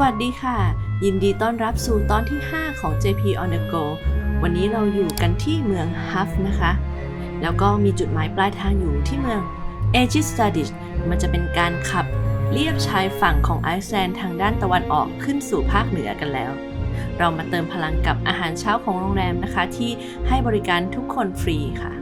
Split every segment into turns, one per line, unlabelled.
วัสดีค่ะยินดีต้อนรับสู่ตอนที่ 5 ของ JP on the go วันนี้เราอยู่กันที่เมืองฮัฟนะคะแล้วก็มีจุดหมายปลายทางอยู่ที่เมืองเอจิสตาดิชมันจะเป็นการขับเลียบชายฝั่งของไอซ์แลนด์ทางด้านตะวันออกขึ้นสู่ภาคเหนือกันแล้วเรามาเติมพลังกับอาหารเช้าของโรงแรมนะคะที่ให้บริการทุกคนฟรีค่ะ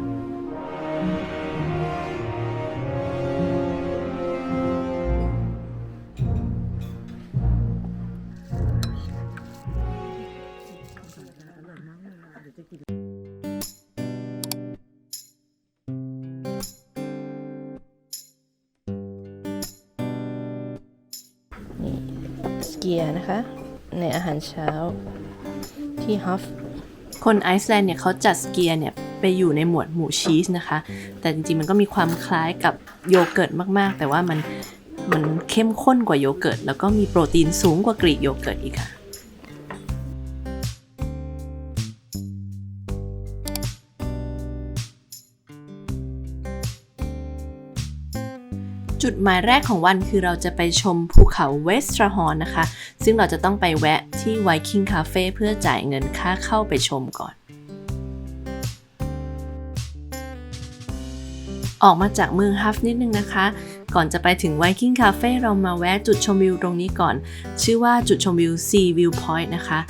สเกียร์นะคะในอาหารเช้าที่ฮัฟคนไอซ์แลนด์เนี่ยเขาจัดสเกียร์เนี่ยไปอยู่ในหมวดหมู่ชีสนะคะแต่จริงๆมันก็มีความคล้ายกับโยเกิร์ตมากๆแต่ว่ามันเข้มข้นกว่าโยเกิร์ตแล้วก็มีโปรตีนสูงกว่ากรีกโยเกิร์ตอีกค่ะจุดหมายแรกของวันคือเราจะไปชมภูเขาเวสทราฮอร์นนะคะซึ่งเราจะต้องไปแวะที่ไวกิ้งคาเฟ่เพื่อจ่ายเงินค่าเข้าไปชมก่อนออกมาจากเมืองฮัฟนิดนึงนะคะก่อนจะไปถึงไวกิ้งคาเฟ่เรามาแวะจุดชมวิวตรงนี้ก่อนชื่อว่าจุดชมวิว Sea View Point นะคะ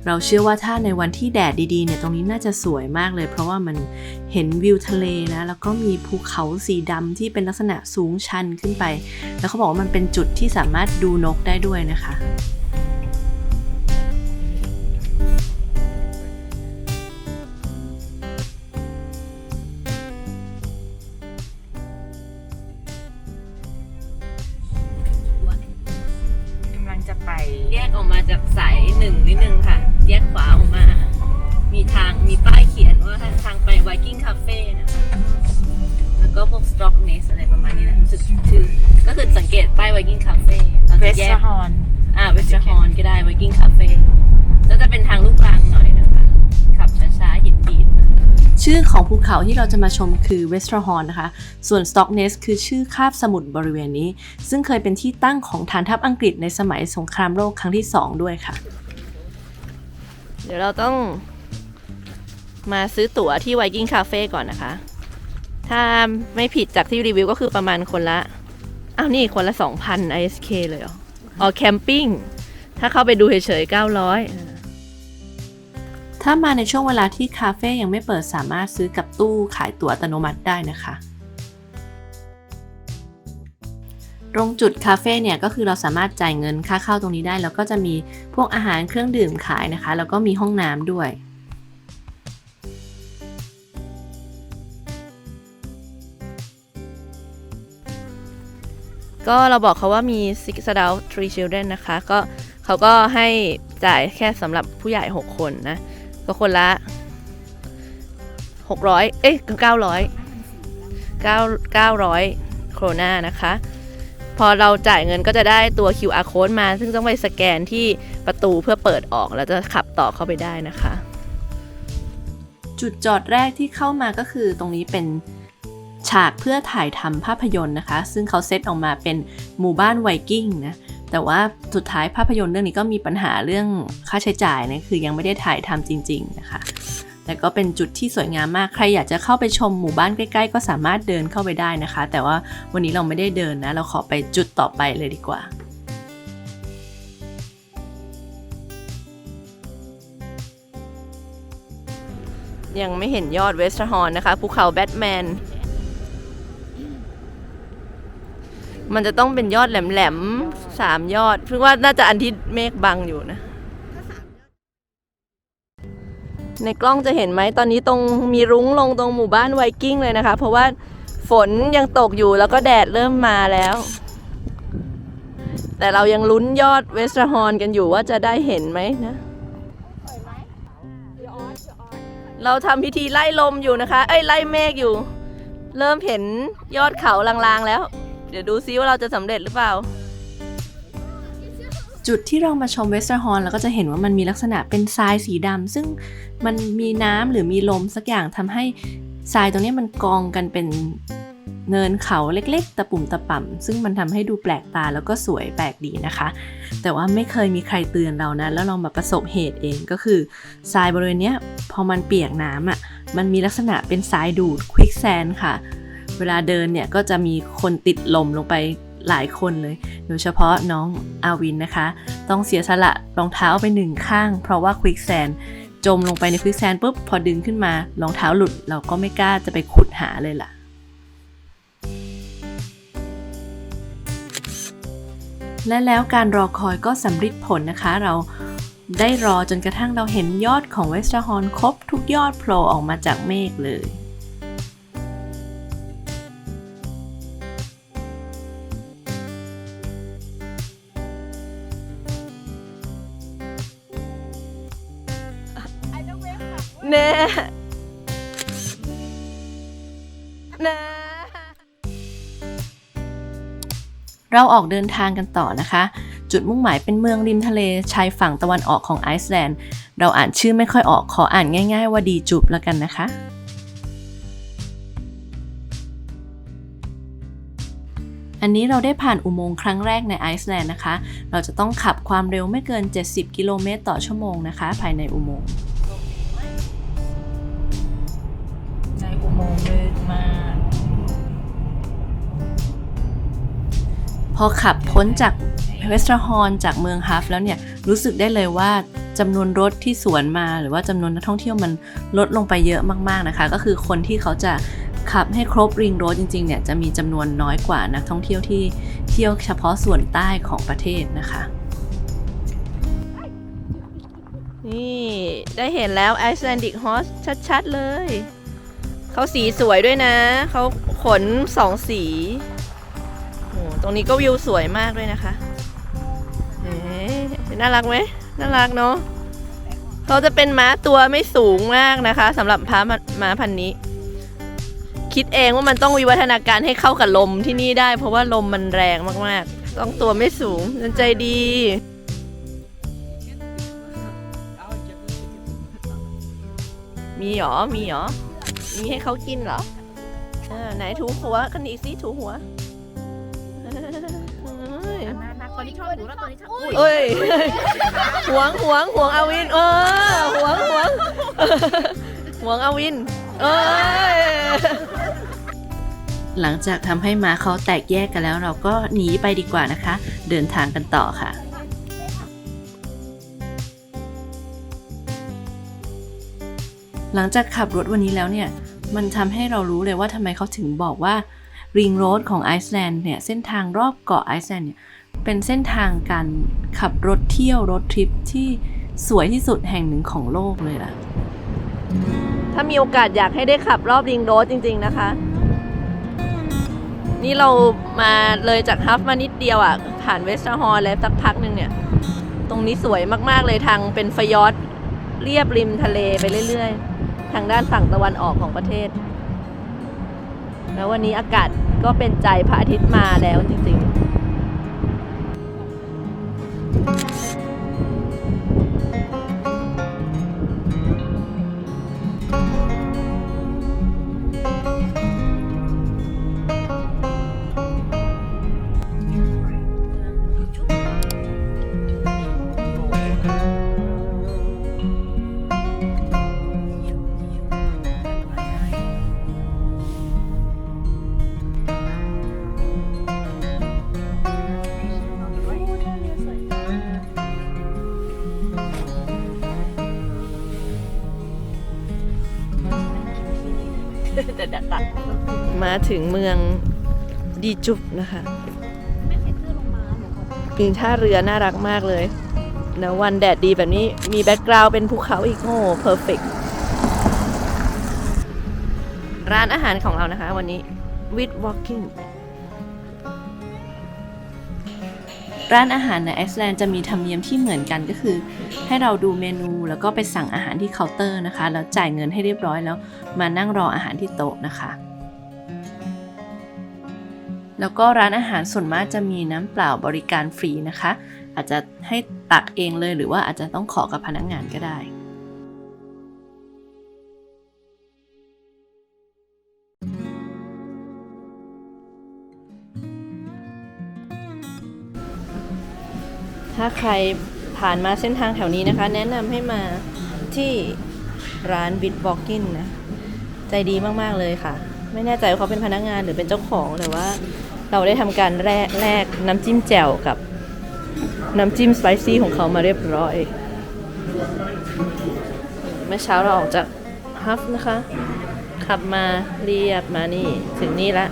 เราเชื่อว่าถ้าในวันที่แดดดีๆเนี่ยตรงนี้น่าจะสวยมากเลยเพราะว่ามันเห็นวิวทะเลนะแล้วก็มีภูเขาสีดำที่เป็นลักษณะสูงชันขึ้นไปแล้วเขาบอกว่ามันเป็นจุดที่สามารถดูนกได้ด้วยนะคะ
จะไป
แยกออกมาจากสายหนึ่งนิดนึงค่ะแยกขวาออกมามีป้ายเขียนว่าทางไปไวกิ้งคาเฟ่นะคะแล้วก็พวกสต็อกเนสอะไรประมาณนี้นะรู้สึกชื่อก็คือสังเกตป้ายไวกิ้งคาเฟ่
เวสต์ฮอร์น
เวสต์ฮอร์นก็ได้ไวกิ้งคาเฟ่แล้วจะเป็นทางลูกรังหน่อยนะคะขับช้าๆหินปีนชื่อของภูเขาที่เราจะมาชมคือเวสต์ฮอร์นนะคะส่วนสต็อกเนสคือชื่อคาบสมุทรบริเวณนี้ซึ่งเคยเป็นที่ตั้งของฐานทัพอังกฤษในสมัยสงครามโลกครั้งที่2ด้วยค่ะเดี๋ยวเราต้องมาซื้อตั๋วที่ไวกิ้งคาเฟ่ก่อนนะคะถ้าไม่ผิดจากที่รีวิวก็คือประมาณคนละนี่คนละ 2,000 ISK เลยแคมปิ้งถ้าเข้าไปดูเฉยๆ900ถ้ามาในช่วงเวลาที่คาเฟ่ยังไม่เปิดสามารถซื้อกับตู้ขายตั๋วอัตโนมัติได้นะคะตรงจุดคาเฟ่เนี่ยก็คือเราสามารถจ่ายเงินค่าเข้าตรงนี้ได้แล้วก็จะมีพวกอาหารเครื่องดื่มขายนะคะแล้วก็มีห้องน้ำด้วยก็เราบอกเขาว่ามี Six Adults 3 Children นะคะก็เขาก็ให้จ่ายแค่สำหรับผู้ใหญ่6คนนะก็คนละ900 โครนานะคะพอเราจ่ายเงินก็จะได้ตัว QR code มาซึ่งต้องไปสแกนที่ประตูเพื่อเปิดออกแล้วจะขับต่อเข้าไปได้นะคะจุดจอดแรกที่เข้ามาก็คือตรงนี้เป็นฉากเพื่อถ่ายทำภาพยนตร์นะคะซึ่งเขาเซตออกมาเป็นหมู่บ้านไวกิ้งนะแต่ว่าสุดท้ายภาพยนตร์เรื่องนี้ก็มีปัญหาเรื่องค่าใช้จ่ายนะคือยังไม่ได้ถ่ายทำจริงๆนะคะแต่ก็เป็นจุดที่สวยงามมากใครอยากจะเข้าไปชมหมู่บ้านใกล้ๆก็สามารถเดินเข้าไปได้นะคะแต่ว่าวันนี้เราไม่ได้เดินนะเราขอไปจุดต่อไปเลยดีกว่ายังไม่เห็นยอดเวสต์ฮอร์นนะคะภูเขาแบทแมนมันจะต้องเป็นยอดแหลมๆ3 ยอดเพิ่งว่าน่าจะอันที่เมฆบังอยู่นะในกล้องจะเห็นไหมตอนนี้ตรงมีรุ้งลงตรงหมู่บ้านไวกิ้งเลยนะคะเพราะว่าฝนยังตกอยู่แล้วก็แดดเริ่มมาแล้วแต่เรายังลุ้นยอดเวสต์ฮอร์นกันอยู่ว่าจะได้เห็นไหมนะเราทำพิธีไล่ลมอยู่นะคะไล่เมฆอยู่เริ่มเห็นยอดเขาลางๆแล้วเดี๋ยวดูซิว่าเราจะสำเร็จหรือเปล่าจุดที่เรามาชมเวสต์ฮอร์นเราก็จะเห็นว่ามันมีลักษณะเป็นทรายสีดำซึ่งมันมีน้ำหรือมีลมสักอย่างทำให้ทรายตรงนี้มันกองกันเป็น เนินเขาเล็กๆตะปุ่มตะป่ำซึ่งมันทำให้ดูแปลกตาแล้วก็สวยแปลกดีนะคะแต่ว่าไม่เคยมีใครเตือนเรานะแล้วเรามาประสบเหตุเองก็คือทรายบริเวณเนี้ยพอมันเปียกน้ำอ่ะมันมีลักษณะเป็นทรายดูดควิกแซนค่ะเวลาเดินเนี่ยก็จะมีคนติดลมลงไปหลายคนเลยโดยเฉพาะน้องอาวินนะคะต้องเสียสละรองเท้าไปหนึ่งข้างเพราะว่าควิกแซนจมลงไปในควิกแซนปุ๊บพอดึงขึ้นมารองเท้าหลุดเราก็ไม่กล้าจะไปขุดหาเลยล่ะและแล้วการรอคอยก็สำเร็จผลนะคะเราได้รอจนกระทั่งเราเห็นยอดของเวสต์ฮอร์นครบทุกยอดโผล่ออกมาจากเมฆเลยแน่เราออกเดินทางกันต่อนะคะจุดมุ่งหมายเป็นเมืองริมทะเลชายฝั่งตะวันออกของไอซ์แลนด์เราอ่านชื่อไม่ค่อยออกขออ่านง่ายๆว่าดีจุบแล้วกันนะคะอันนี้เราได้ผ่านอุโมงค์ครั้งแรกในไอซ์แลนด์นะคะเราจะต้องขับความเร็วไม่เกิน70กิโลเมตรต่อชั่วโมงนะคะภายในอุโมงค์
ในอุโมงค์มืดมาก
พอขับพ้นจากเวสต์ฮอร์นจากเมืองฮัฟแล้วเนี่ยรู้สึกได้เลยว่าจำนวนรถที่สวนมาหรือว่าจำนวนนักท่องเที่ยวมันลดลงไปเยอะมากๆนะคะก็คือคนที่เขาจะขับให้ครบริงโรดจริงๆเนี่ยจะมีจำนวนน้อยกว่านักท่องเที่ยวที่เที่ยวเฉพาะส่วนใต้ของประเทศนะคะนี่ได้เห็นแล้ว Icelandic Horse ชัดๆเลยเขาสีสวยด้วยนะเขาขน2สีตรงนี้ก็วิวสวยมากด้วยนะคะน่ารักไหมน่ารักเนาะเขาจะเป็นม้าตัวไม่สูงมากนะคะสำหรับม้าพันธุ์นี้คิดเองว่ามันต้องวิวัฒนาการให้เข้ากับลมที่นี่ได้เพราะว่าลมมันแรงมากๆต้องตัวไม่สูงใจดีมีหรอมีให้เขากินเหรอไหนถูหัวกันอีกสิถูหัว
ตัวนี้ชอบหนูแล้วตัวนี้ชอบ
เอ้ยหวงอาวินหวงอาวินหลังจากทำให้ม้าเขาแตกแยกกันแล้วเราก็หนีไปดีกว่านะคะเดินทางกันต่อค่ะหลังจากขับรถวันนี้แล้วเนี่ยมันทำให้เรารู้เลยว่าทำไมเขาถึงบอกว่าริงโรดของไอซ์แลนด์เนี่ยเส้นทางรอบเกาะไอซ์แลนด์เนี่ยเป็นเส้นทางการขับรถเที่ยวรถทริปที่สวยที่สุดแห่งหนึ่งของโลกเลยล่ะถ้ามีโอกาสอยากให้ได้ขับรอบริงโรดจริงๆนะคะนี่เรามาเลยจากฮัฟมานิดเดียวอ่ะผ่านเวสต์ฮอร์นแล้วสักพักหนึ่งเนี่ยตรงนี้สวยมากๆเลยทางเป็นฟยอร์ดเรียบริมทะเลไปเรื่อยๆทางด้านฝั่งตะวันออกของประเทศแล้ววันนี้อากาศก็เป็นใจพระอาทิตย์มาแล้วจริงๆมาถึงเมืองดีจุบนะคะปีนท่าเรือน่ารักมากเลยนะวันแดดดีแบบนี้มีแบ็คกราวด์เป็นภูเขาอีกโอ้เพอร์เฟกต์ร้านอาหารของเรานะคะวันนี้ with walking ร้านอาหารในไอซ์แลนด์จะมีธรรมเนียมที่เหมือนกันก็คือให้เราดูเมนูแล้วก็ไปสั่งอาหารที่เคาน์เตอร์นะคะแล้วจ่ายเงินให้เรียบร้อยแล้วมานั่งรออาหารที่โต๊ะนะคะแล้วก็ร้านอาหารส่วนมากจะมีน้ำเปล่าบริการฟรีนะคะอาจจะให้ตักเองเลยหรือว่าอาจจะต้องขอกับพนักงานก็ได้ ถ้าใครผ่านมาเส้นทางแถวนี้นะคะ แนะนำให้มาที่ร้าน Bit Walking นะ ใจดีมากๆเลยค่ะ ไม่แน่ใจว่าเขาเป็นพนักงานหรือเป็นเจ้าของแต่ว่าเราได้ทำการแลกน้ำจิ้มแจ่วกับน้ำจิ้มสไปซี่ของเขามาเรียบร้อย เมื่อเช้าเราออกจากฮัฟนะคะ ขับมาเรียบมานี่ถึงนี่ละ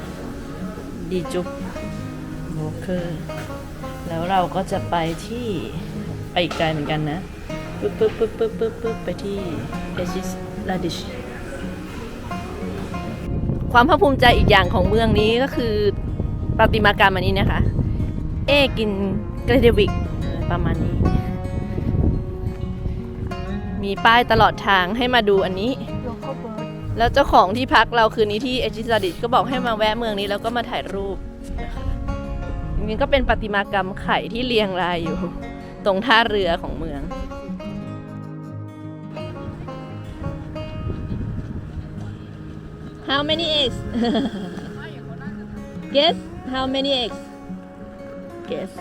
ดีจุกโอเคแล้วเราก็จะไปที่ไปอีกไกลเหมือนกันนะปึ๊บไปที่เอจิสลาดิชความภาคภูมิใจอีกอย่างของเมืองนี้ก็คือประติมากรรมอันนี้นะคะ กินเกรเดวิกประมาณนี้ มีป้ายตลอดทางให้มาดูอันนี้ แล้วเจ้าของที่พักเราคืนนี้ที่เอจิสลาดิชก็บอกให้มาแวะเมืองนี้แล้วก็มาถ่ายรูปนะคะนี่ก็เป็นประติมากรรมไข่ที่เรียงรายอยู่ตรงท่าเรือของเมือง How many eggs? Guess how many eggs? Guess.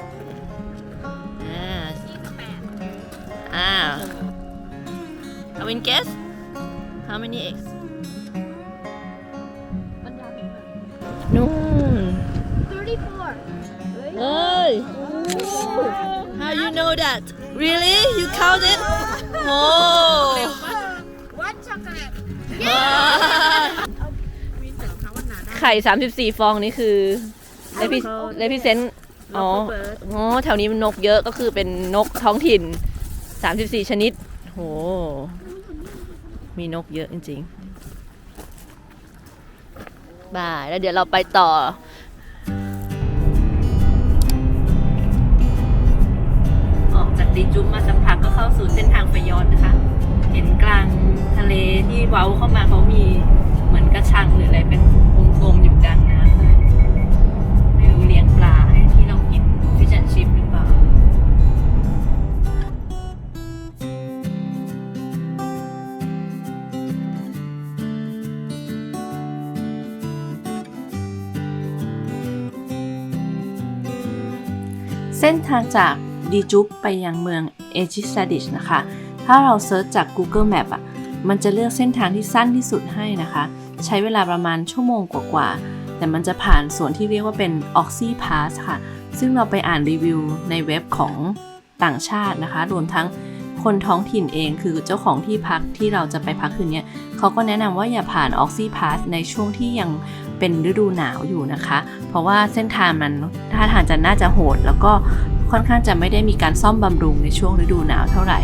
I mean guess how many eggs? นู่น
34.
เอ้ย How you know that? Really? You counted? Oh.
One chocolate.
ไข่34ฟองนี่คือเลพิเซนต์อ๋อแถวนี้มันนกเยอะก็คือเป็นนกท้องถิ่น34ชนิดโหมีนกเยอะจริงๆบ่ายแล้วเดี๋ยวเราไปต่อออกจากดีจุ๊บมาสักพักก็เข้าสู่เส้นทางไฟย้อนนะคะเห็นกลางทะเลที่เว้าเข้ามาเขามีเหมือนกระชังหรืออะไรเป็นวงกลมอยู่กลางน้ำไม่รู้เลี้ยงปลาให้ที่เรากินฟิชแอนด์ชิพหรือเปล่าเส้นทางจากดีจุ๊บไปยังเมืองเอจิสซาดิชนะคะถ้าเราเซิร์ชจาก Google Map อ่ะมันจะเลือกเส้นทางที่สั้นที่สุดให้นะคะใช้เวลาประมาณชั่วโมงกว่าๆแต่มันจะผ่านส่วนที่เรียกว่าเป็น Oxy Pass ค่ะซึ่งเราไปอ่านรีวิวในเว็บของต่างชาตินะคะรวมทั้งคนท้องถิ่นเองคือเจ้าของที่พักที่เราจะไปพักคืนนี้เขาก็แนะนำว่าอย่าผ่าน Oxy Pass ในช่วงที่ยังเป็นฤดูหนาวอยู่นะคะเพราะว่าเส้นทางมันท่าทางจะน่าจะโหดแล้วก็ค่อนข้างจะไม่ได้มีการซ่อมบำรุงในช่วงฤดูหนาวเท่าไหร่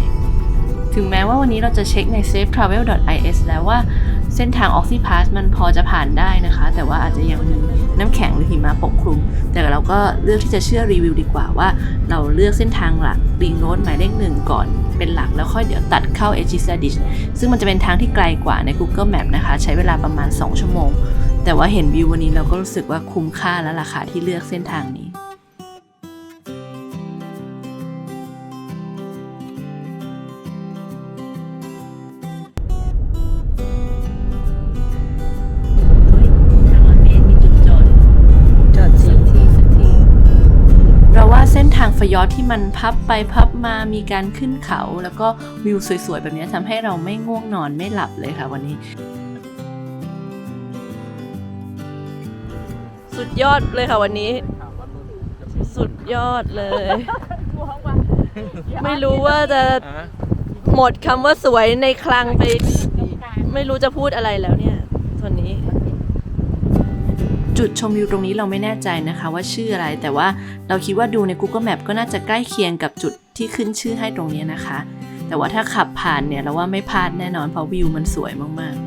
ถึงแม้ว่าวันนี้เราจะเช็คใน safetravel.is แล้วว่าเส้นทาง Oxy Pass มันพอจะผ่านได้นะคะแต่ว่าอาจจะยังมีน้ำแข็งหรือหิมะปกคลุมแต่เราก็เลือกที่จะเชื่อรีวิวดีกว่าว่าเราเลือกเส้นทางหลัก Ring Road หมายเลข1ก่อนเป็นหลักแล้วค่อยเดี๋ยวตัดเข้า Ejizadish ซึ่งมันจะเป็นทางที่ไกลกว่าใน Google Map นะคะใช้เวลาประมาณ2ชั่วโมงแต่ว่าเห็นวิววันนี้เราก็รู้สึกว่าคุ้มค่าแล้วล่ะค่ะที่เลือกเส้นทางนี้เราว่าเส้นทางฟยอร์ดที่มันพับไปพับมามีการขึ้นเขาแล้วก็วิวสวยๆแบบนี้ทำให้เราไม่ง่วงนอนไม่หลับเลยค่ะวันนี้สุดยอดเลยค่ะวันนี้สุดยอดเลยไม่รู้ว่าจะหมดคำว่าสวยในคลังไปไม่รู้จะพูดอะไรแล้วเนี่ยตอนนี้จุดชมวิวตรงนี้เราไม่แน่ใจนะคะว่าชื่ออะไรแต่ว่าเราคิดว่าดูใน Google Map ก็น่าจะใกล้เคียงกับจุดที่ขึ้นชื่อให้ตรงนี้นะคะแต่ว่าถ้าขับผ่านเนี่ยเราว่าไม่พลาดแน่นอนเพราะวิวมันสวยมากๆ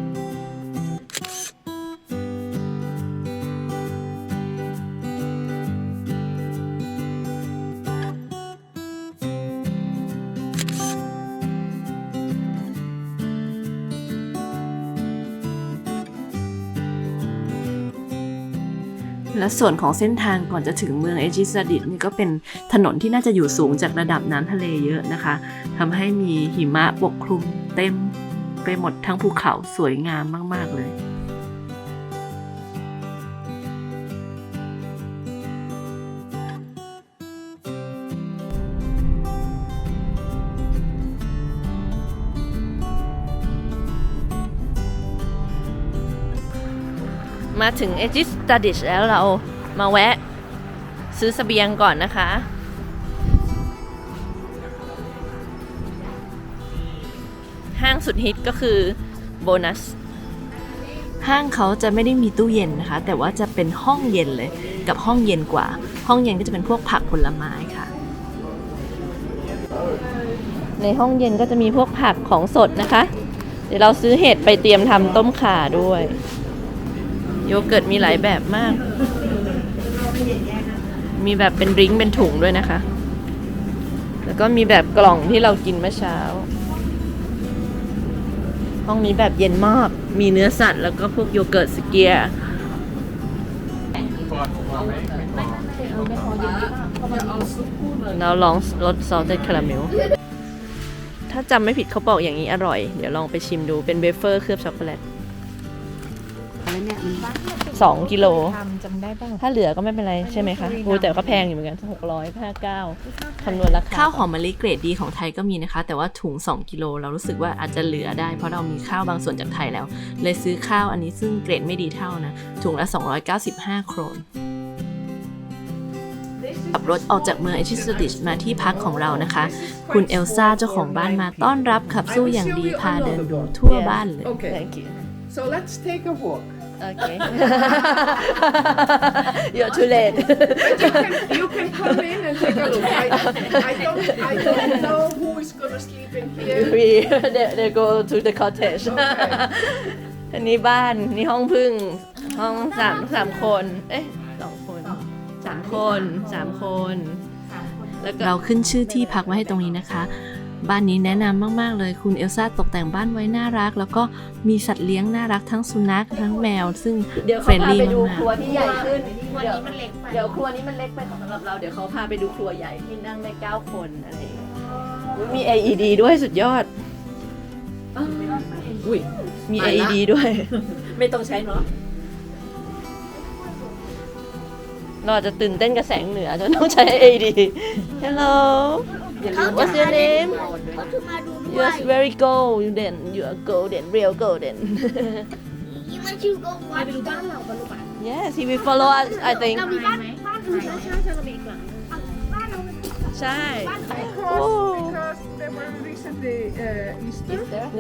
และส่วนของเส้นทางก่อนจะถึงเมืองเอจิซาดิชนี่ก็เป็นถนนที่น่าจะอยู่สูงจากระดับน้ำทะเลเยอะนะคะทำให้มีหิมะปกคลุมเต็มไปหมดทั้งภูเขาสวยงามมากๆเลย มาถึงเอจิสตาดิชแล้วเรามาแวะซื้อเสบียงก่อนนะคะ ห้างสุดฮิตก็คือโบนัส ห้างเขาจะไม่ได้มีตู้เย็นนะคะ แต่ว่าจะเป็นห้องเย็นเลยกับห้องเย็นกว่า ห้องเย็นก็จะเป็นพวกผักผลไม้ค่ะ ในห้องเย็นก็จะมีพวกผักของสดนะคะ เดี๋ยวเราซื้อเห็ดไปเตรียมทำต้มข่าด้วย โยเกิร์ตมีหลายแบบมาก มีแบบเป็นดริงก์เป็นถุงด้วยนะคะ แล้วก็มีแบบกล่องที่เรากินเมื่อเช้า ห้องนี้แบบเย็นมาก มีเนื้อสัตว์แล้วก็พวกโยเกิร์ตสเกียร์เราลองรสซอสเต็ดคาราเมล ถ้าจำไม่ผิดเขาบอกอย่างนี้อร่อย เดี๋ยวลองไปชิมดู เป็นเวเฟอร์เคลือบช็อกโกแลต2 กิโล
จำได้ป่ะ
ถ้าเหลือก็ไม่เป็นไรใช่ไหมคะแต่ก็แพงอยู่เหมือนกัน659คำนวณราคาข้าวหอมมะลิเกรดดีของไทยก็มีนะคะ แต่ว่าถุง2 กิโลเรารู้สึกว่าอาจจะเหลือได้เพราะเรามีข้าวบางส่วนจากไทยแล้ว เลยซื้อข้าวอันนี้ซึ่งเกรดไม่ดีเท่านะถุงละ295 โครนขับรถออกจากเมืองเอชิสติชมาที่พักของเรานะคะ คุณเอลซ่าเจ้าของบ้านมาต้อนรับขับสู้อย่างดีพาเดินดูทั่วบ้านเลย
Okay. So let's take a walk.
Okay. You're too late.
You can come in and take a look. I don't know who is gonna sleep in here.
they go to the cottage. อันนี้บ้านนี่ห้องพึ่งห้องสามคนเอ๊ะ2 คน3 คนแล้วก็เราขึ้นชื่อที่พักไว้ให้ตรงนี้นะคะ บ้านนี้แนะนำมากๆเลยคุณเอลซ่าตกแต่งบ้านไว้น่ารักแล้วก็มีสัตว์เลี้ยงน่ารักทั้งสุนัขทั้งแมวซึ่งเฟรนลี่มากๆครัวที่ใหญ่ขึ้นเดี๋ยวครัวนี้มันเล็กไปสำหรับเราเดี๋ยวเขาพาไปดูครัวใหญ่ที่นั่งได้9 คนอะไรอย่างเงี้ยมี AED ด้วยสุดยอดอุ้ยมี AED ด้วย
ไม่ต้องใช้เนาะ
เราอาจจะตื่นเต้นกับแสงเหนือจนต้องใช้ AED Hello What's your name
เขาถึงมาดูด้ว
You're
ย
very golden You're golden real golden
ยิ่งมันชื่อก็วัดบ้านเราบ้านลูกบ้าน
Yes he will follow us I think
เรามีบ้านอื่นใช่ใช่เรามีอีกหลังบ้านเรา
ใช่
Because they were recently Easter.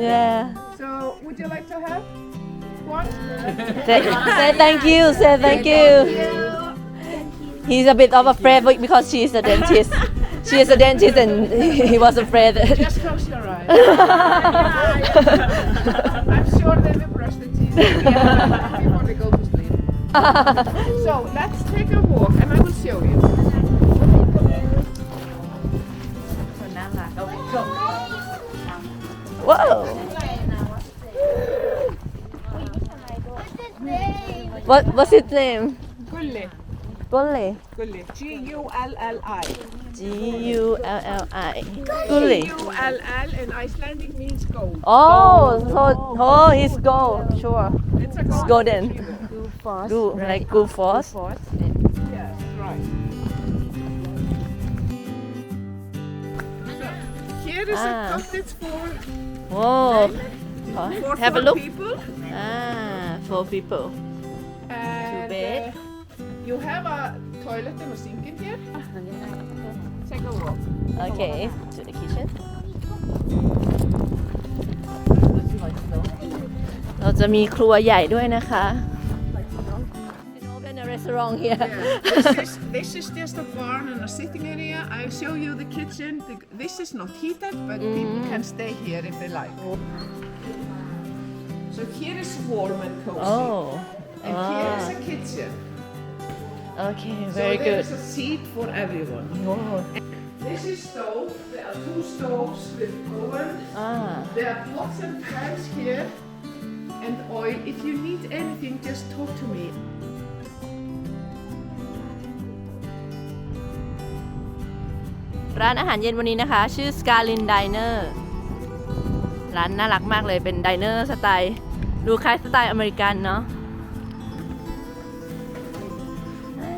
Yeah
So would you like to have one?
Say thank you Say thank you He's a bit of afraid because she's a dentist She is a dentist and he was afraid
Just close your eyes. I'm sure they will brush the teeth before they go to sleep. So let's take a walk and I will show you.
คนน่ารัก
Whoa What's his name?
Gulli.
Gulli
Gulli. G-U-L-L-I.
G-U-L-L-I Gulli
G-U-L-L in Icelandic means gold.
Oh he's gold Sure
It's a
It's
golden.
golden Like Goofos
Yes, right. So, here is a cottage for
Whoa Have a
4
look
people.
4 people
And
bed.
You have a toilet and a sink in here. Take a walk.
Okay to the kitchen เราจะมีครัวใหญ่ด้วยนะคะ Open a restaurant here
This is just a barn and a sitting area. I'll show you the kitchen. This is not heated, but people can stay here if they like. So here is warm and cozy.
Oh
And here is a kitchen.
Okay
So
very
there
good
is a seat for everyone. This is stove. There are 2 stoves with oven. There are pots and pans here. And oil. If you need anything, just talk to me.
ร้านอาหารเย็นวันนี้นะคะชื่อ Scarlin Diner ร้านน่ารักมากเลยเป็นไดเนอร์สไตล์ดูคล้ายสไตล์อเมริกันเนาะ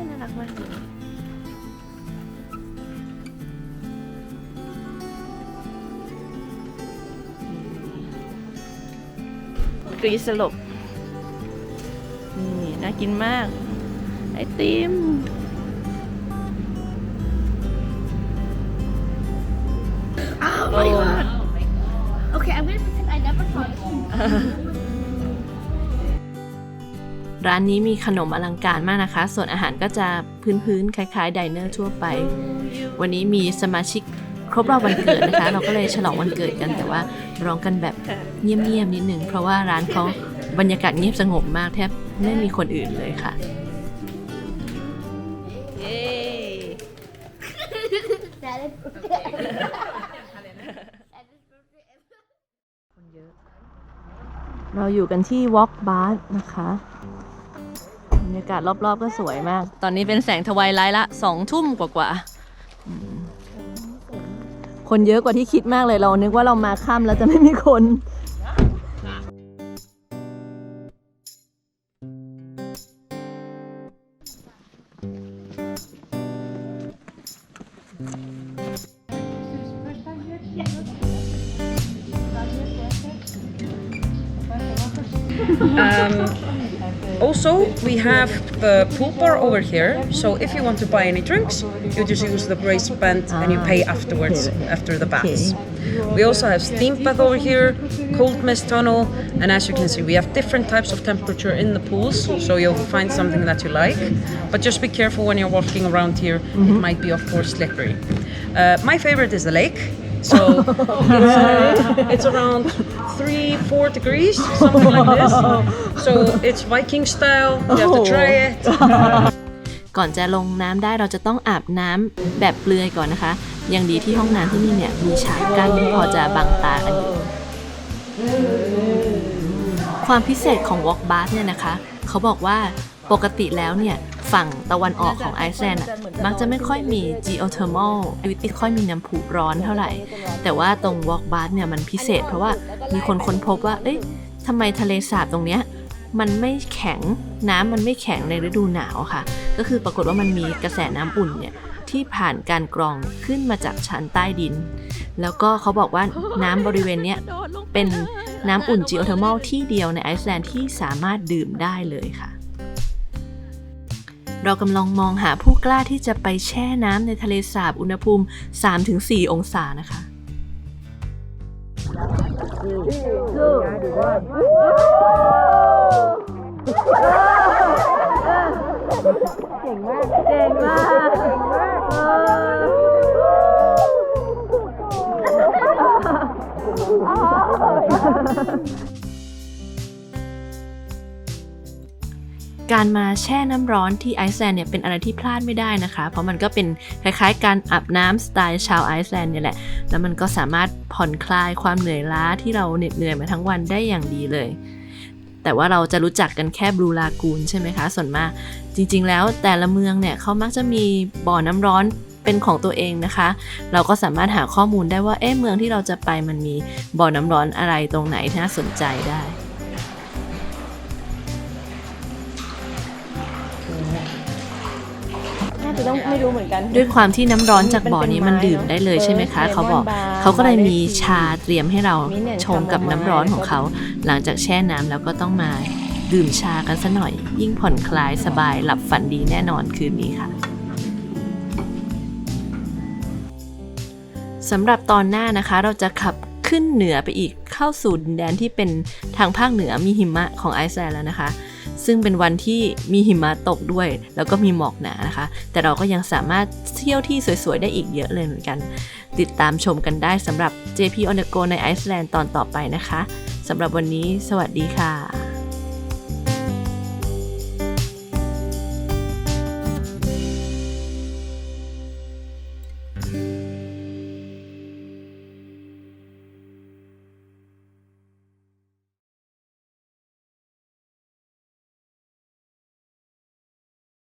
น่ารักมากกรีซสลบนี่ น่ากินมาก ไอติม
Oh my god. Okay, I'm gonna pretend I never tried it.
ร้านนี้มีขนมอลังการมากนะคะ ส่วนอาหารก็จะพื้นๆคล้ายๆไดเนอร์ทั่วไป วันนี้มีสมาชิกครบรอบวันเกิดนะคะ เราก็เลยฉลองวันเกิดกันแต่ว่าร้องกันแบบเงียบๆนิดนึงเพราะว่าร้านเขาบรรยากาศเงียบสงบมากแทบไม่มีคนอื่นเลยค่ะ เย้
That is birthday.
เราอยู่กันที่ Walk Bar นะคะบรรยากาศรอบๆก็สวยมาก ตอนนี้เป็นแสงทวายไลท์ละ2 ทุ่มกว่าๆคนเยอะกว่าที่คิดมากเลยเรานึกว่าเรามาค่ำแล้วจะไม่มีคน
Also, we have the pool bar over here. So if you want to buy any drinks, you just use the bracelet and you pay afterwards after the baths. We also have steam bath over here, cold mist tunnel, and as you can see, we have different types of temperature in the pools. So you'll find something that you like, but just be careful when you're walking around here. It might be, of course, slippery. My favorite is the lake. So it's around 3-4 degrees, something like this. So it's Viking style. You have to try it.
ก่อนจะลงน้ำได้เราจะต้องอาบน้ำแบบเปลือยก่อนนะคะ ยังดีที่ห้องน้ำที่นี่เนี่ยมีฉากกั้นพอจะบังตากันอยู่ ความพิเศษของ Walk Bar เนี่ยนะคะเขาบอกว่าปกติแล้วเนี่ยฝั่งตะวันออกของไอซ์แลนด์มักจะไม่ค่อยมี geothermal activity ค่อยมีน้ำพุร้อนเท่าไหร่ แต่ว่าตรง Walk Bar เนี่ยมันพิเศษเพราะว่ามีคนค้นพบว่าเอ๊ะทำไมทะเลสาบตรงเนี้ยมันไม่แข็งน้ำมันไม่แข็งในฤดูหนาวค่ะก็คือปรากฏว่ามันมีกระแสน้ำอุ่นเนี่ยที่ผ่านการกรองขึ้นมาจากชั้นใต้ดินแล้วก็เขาบอกว่าน้ำบริเวณเนี้ยเป็นน้ำอุ่น geothermal ที่เดียวในไอซ์แลนด์ที่สามารถดื่มได้เลยค่ะเรากำลังมองหาผู้กล้าที่จะไปแช่น้ำในทะเลสาบอุณหภูมิ 3-4 องศานะคะเก่งมากเก่งมากการมาแช่น้ำร้อนที่ไอซ์แลนด์เนี่ยเป็นอะไรที่พลาดไม่ได้นะคะเพราะมันก็เป็นคล้ายๆการอาบน้ำสไตล์ชาวไอซ์แลนด์เนี่ยแหละแล้วมันก็สามารถผ่อนคลายความเหนื่อยล้าที่เราเหน็ดเหนื่อยมาทั้งวันได้อย่างดีเลยแต่ว่าเราจะรู้จักกันแค่บลูลากูนใช่ไหมคะส่วนมากจริงๆแล้วแต่ละเมืองเนี่ยเขามักจะมีบ่อน้ำร้อนเป็นของตัวเองนะคะเราก็สามารถหาข้อมูลได้ว่าเมืองที่เราจะไปมันมีบ่อน้ำร้อนอะไรตรงไหนที่น่าสนใจได้ต้องไม่รู้เหมือนกันด้วยความที่น้ำร้อนจากบ่อนี้มันดื่มได้เลยใช่ไหมคะเขาบอกเขาก็เลยมีชาเตรียมให้เราชงกับน้ำร้อนของเขาหลังจากแช่น้ำแล้วก็ต้องมาดื่มชากันซะหน่อยยิ่งผ่อนคลายสบายหลับฝันดีแน่นอนคืนนี้ค่ะสำหรับตอนหน้านะคะเราจะขับขึ้นเหนือไปอีกเข้าสู่ดินแดนที่เป็นทางภาคเหนือมีหิมะของไอซ์แลนด์แล้วนะคะซึ่งเป็นวันที่มีหิมะตกด้วยแล้วก็มีหมอกหนานะคะแต่เราก็ยังสามารถเที่ยวที่สวยๆได้อีกเยอะเลยเหมือนกันติดตามชมกันได้สำหรับ JP on the go ในไอซ์แลนด์ตอนต่อไปนะคะสำหรับวันนี้สวัสดีค่ะ